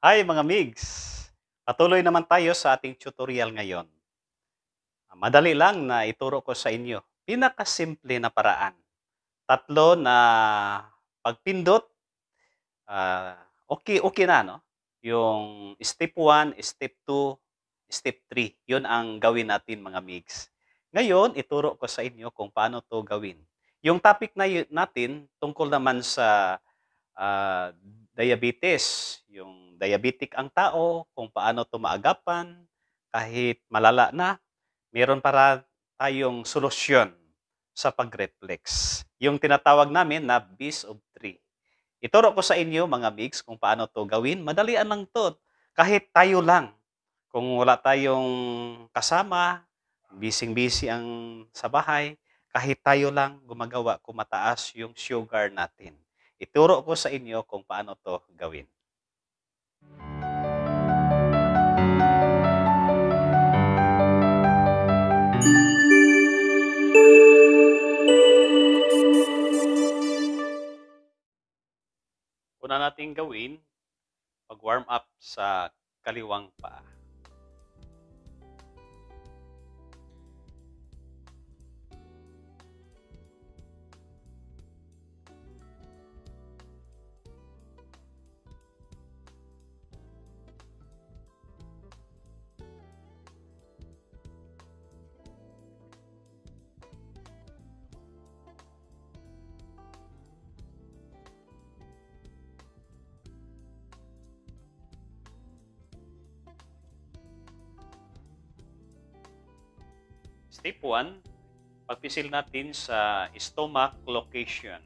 Hi mga migs! Patuloy naman tayo sa ating tutorial ngayon. Madali lang na ituro ko sa inyo. Pinakasimple na paraan. Tatlo na pagpindot, okay na, no? Yung step 1, step 2, step 3. Yun ang gawin natin mga migs. Ngayon, ituro ko sa inyo kung paano to gawin. Yung topic na natin tungkol naman sa ah, diabetes, yung diabetic ang tao, kung paano 'to maagapan, kahit malala na, meron para tayong solusyon sa pag-reflex. Yung tinatawag namin na Beast of Three. Ituro ko sa inyo mga bigs kung paano 'to gawin, madalian lang 'to, kahit tayo lang. Kung wala tayong kasama, bising-busy ang sa bahay, kahit tayo lang gumagawa kung mataas yung sugar natin. Ituro ko sa inyo kung paano 'to gawin. Una nating gawin, pag-warm up sa kaliwang paa. Step 1, pagpisil natin sa stomach location.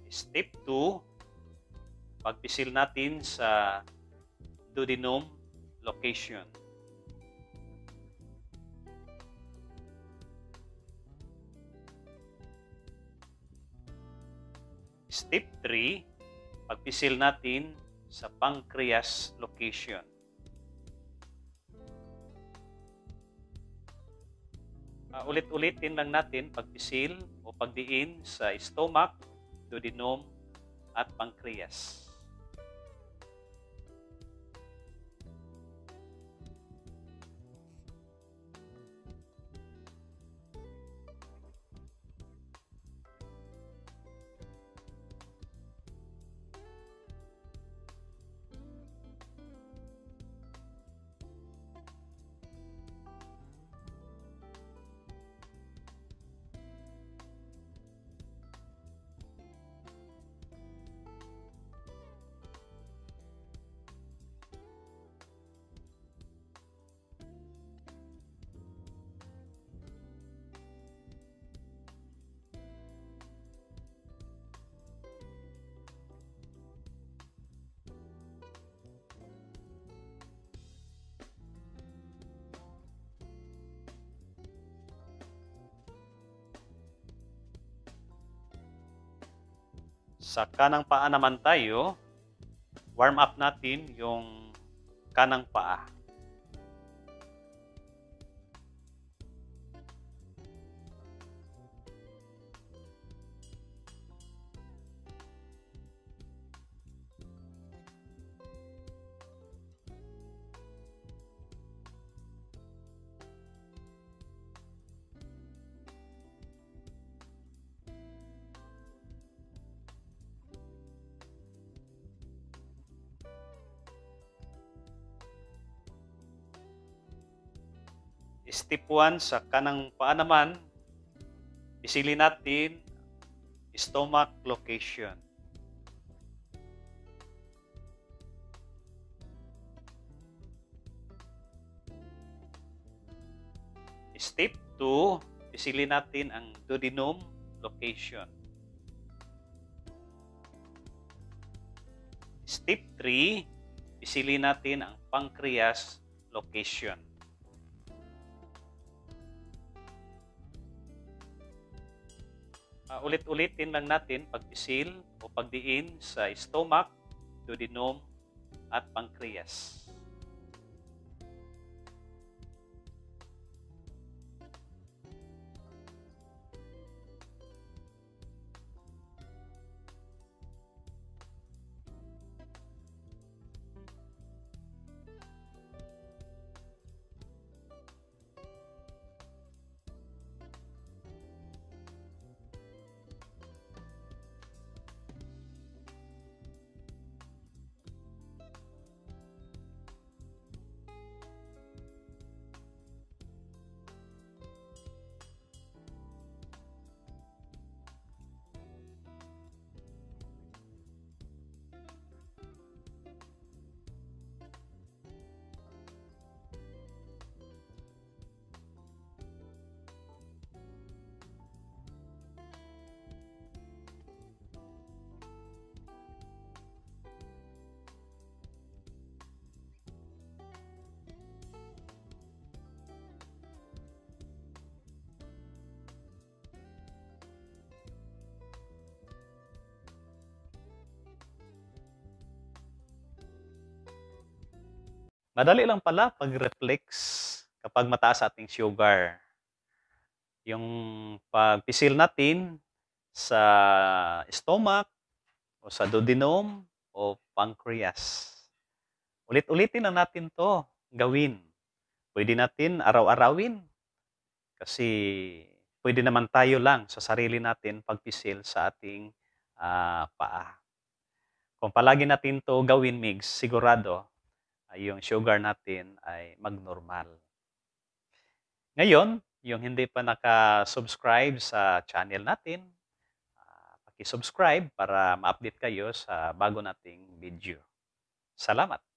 Step 2, pagpisil natin sa duodenum location. Step 3, pagpisil natin sa pancreas location. Ulit-ulitin lang natin pagpisil o pagdiin sa stomach, duodenum, at pancreas. Sa kanang paa naman tayo, warm up natin yung kanang paa. Step 1 sa kanang paa naman, pisilin natin stomach location. Step 2, pisilin natin ang duodenum location. Step 3, pisilin natin ang pancreas location. Ulit-ulitin lang natin pagpisil o pagdiin sa stomach, duodenum, at pancreas. Madali lang pala pag-reflex kapag mataas ating sugar. Yung pagpisil natin sa stomach o sa duodenum o pancreas. Ulit-ulitin lang natin to gawin. Pwede natin araw-arawin kasi pwede naman tayo lang sa sarili natin pagpisil sa ating paa. Kung palagi natin to gawin, Migs, sigurado yung sugar natin ay magnormal. Ngayon, yung hindi pa naka-subscribe sa channel natin, paki-subscribe para ma-update kayo sa bago nating video. Salamat!